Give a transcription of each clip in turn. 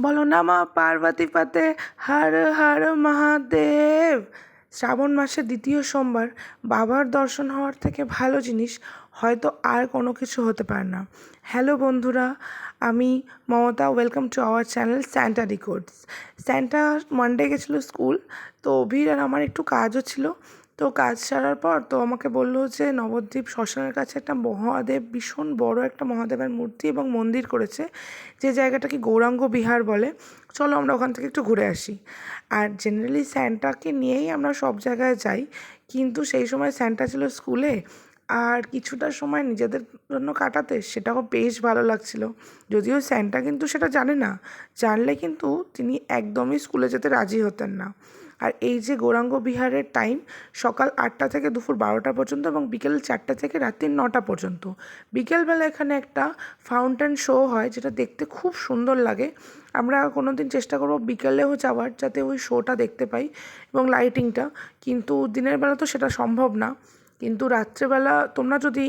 বলো নমঃ পার্বতী পতে হর হর মহাদেব। শ্রাবণ মাসের দ্বিতীয় সোমবার বাবার দর্শন হওয়ার থেকে ভালো জিনিস হয়তো আর কোনো কিছু হতে পারে না। হ্যালো বন্ধুরা, আমি Mamata. Welcome to our channel Santa decodes. Santa Monday গেছিলো স্কুল, তো অভির আর আমার একটু কাজও ছিল। তো কাজ সারার পর তো আমাকে বললো যে নবদ্বীপ শ্মশানের কাছে একটা মহাদেব, ভীষণ বড় একটা মহাদেবের মূর্তি এবং মন্দির করেছে, যে জায়গাটাকে গৌরাঙ্গ বিহার বলে। চলো আমরা ওখান থেকে একটু ঘুরে আসি। আর জেনারেলি স্যান্টাকে নিয়েই আমরা সব জায়গায় যাই, কিন্তু সেই সময় স্যান্টা ছিল স্কুলে, আর কিছুটা সময় নিজেদের জন্য কাটাতে সেটাও বেশ ভালো লাগছিল। যদিও স্যান্টা কিন্তু সেটা জানে না, জানলে কিন্তু তিনি একদমই স্কুলে যেতে রাজি হতেন না। আর এই যে গৌরাঙ্গ বিহারের টাইম সকাল 8টা থেকে দুপুর 12টা পর্যন্ত এবং বিকেল 4টা থেকে রাত্রি 9টা পর্যন্ত। বিকেলবেলা এখানে একটা ফাউন্টেন শো হয়, যেটা দেখতে খুব সুন্দর লাগে। আমরা কোনো দিন চেষ্টা করবো বিকেলেও যাওয়ার, যাতে ওই শোটা দেখতে পাই এবং লাইটিংটা। কিন্তু দিনের বেলা তো সেটা সম্ভব না, কিন্তু রাত্রেবেলা তোমরা যদি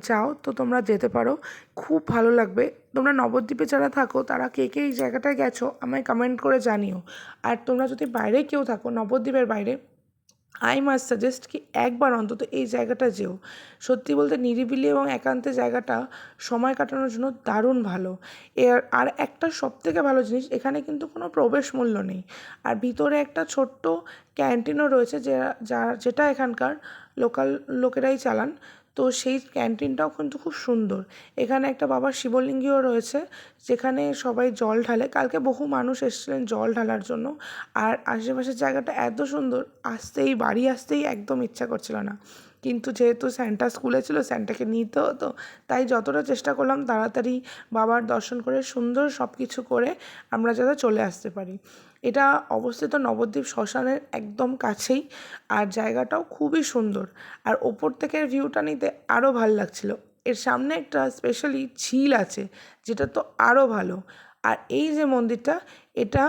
যাও তো তোমরা যেতে পারো, খুব ভালো লাগবে। তোমরা নবদ্বীপে যারা থাকো তারা কে কে এই জায়গাটায় গেছো আমায় কমেন্ট করে জানিও। আর তোমরা যদি বাইরে কেউ থাকো, নবদ্বীপের বাইরে, আই মাস্ট সাজেস্ট কি একবার অন্তত এই জায়গাটা যেও। সত্যি বলতে নিরিবিলি এবং একান্তে জায়গাটা সময় কাটানোর জন্য দারুণ ভালো। আর একটা সবথেকে ভালো জিনিস, এখানে কিন্তু কোনো প্রবেশ মূল্য নেই। আর ভিতরে একটা ছোট্ট ক্যান্টিনও রয়েছে, যেটা এখানকার লোকাল লোকেরাই চালান। তো সেই ক্যান্টিনটাও কিন্তু খুব সুন্দর। এখানে একটা বাবার শিবলিঙ্গও রয়েছে, যেখানে সবাই জল ঢালে। কালকে বহু মানুষ এসেছিলেন জল ঢালার জন্য। আর আশেপাশের জায়গাটা এত সুন্দর, বাড়ি আসতেই একদম ইচ্ছা করছিল না। কিন্তু যেহেতু স্যান্টা স্কুলে ছিল, স্যান্টাকে নিতে হতো, তাই যতটা চেষ্টা করলাম তাড়াতাড়ি বাবার দর্শন করে সুন্দর সব কিছু করে আমরা যাতে চলে আসতে পারি। এটা অবস্থিত নবদ্বীপ শ্মশানের একদম কাছেই, আর জায়গাটাও খুবই সুন্দর। আর ওপর থেকে ভিউটা নিতে আরও ভালো লাগছিল। এর সামনে একটা স্পেশালি ঝিল আছে, যেটা তো আরও ভালো। আর এই যে মন্দিরটা, এটা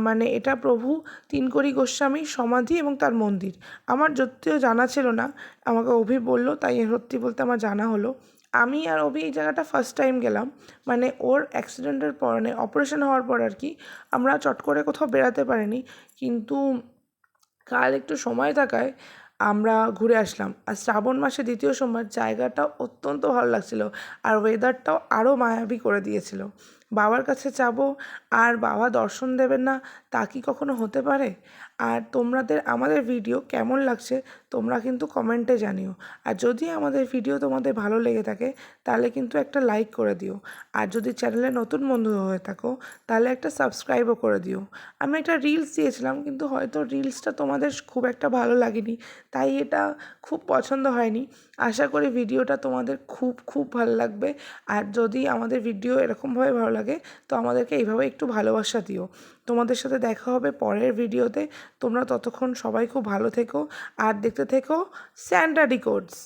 মানে এটা প্রভু তিনকড়ি গোস্বামীর সমাধি এবং তার মন্দির। আমার যদিও জানা ছিল না, আমাকে অভি বললো, তাই সত্যি বলতে আমার জানা হলো। আমি আর অভি এই জায়গাটা ফার্স্ট টাইম গেলাম, মানে ওর অ্যাক্সিডেন্টের পর, মানে অপারেশন হওয়ার পর আর কি। আমরা চট করে কোথাও বেড়াতে পারিনি, কিন্তু কাল একটু সময় থাকায় আমরা ঘুরে আসলাম। আর শ্রাবণ মাসে দ্বিতীয় সোমবার জায়গাটা অত্যন্ত ভালো লাগছিল, আর ওয়েদারটাও আরও মায়াবী করে দিয়েছিল। বাবার কাছে যাব আর বাবা দর্শন দেবেন না, তা কি কখনো হতে পারে? আর আমাদের ভিডিও কেমন লাগছে তোমরা কিন্তু কমেন্টে জানিও। আর যদি আমাদের ভিডিও তোমাদের ভালো লেগে থাকে তাহলে কিন্তু একটা লাইক করে দিও। আর যদি চ্যানেলে নতুন বন্ধু হয়ে থাকো তাহলে একটা সাবস্ক্রাইবও করে দিও। আমি একটা রিলস দিয়েছিলাম, কিন্তু হয়তো রিলসটা তোমাদের খুব একটা ভালো লাগেনি, তাই এটা খুব পছন্দ হয়নি। আশা করি ভিডিওটা তোমাদের খুব খুব ভালো লাগবে। আর যদি আমাদের ভিডিও এরকমভাবে ভালো লাগে তো আমাদেরকে এইভাবে একটু ভালোবাসা দিও। তোমাদের সাথে দেখা হবে পরের ভিডিওতে। তোমরা ততক্ষণ সবাই খুব ভালো থেকো আর দেখতে থেকো স্যান্টা ডিকোডস।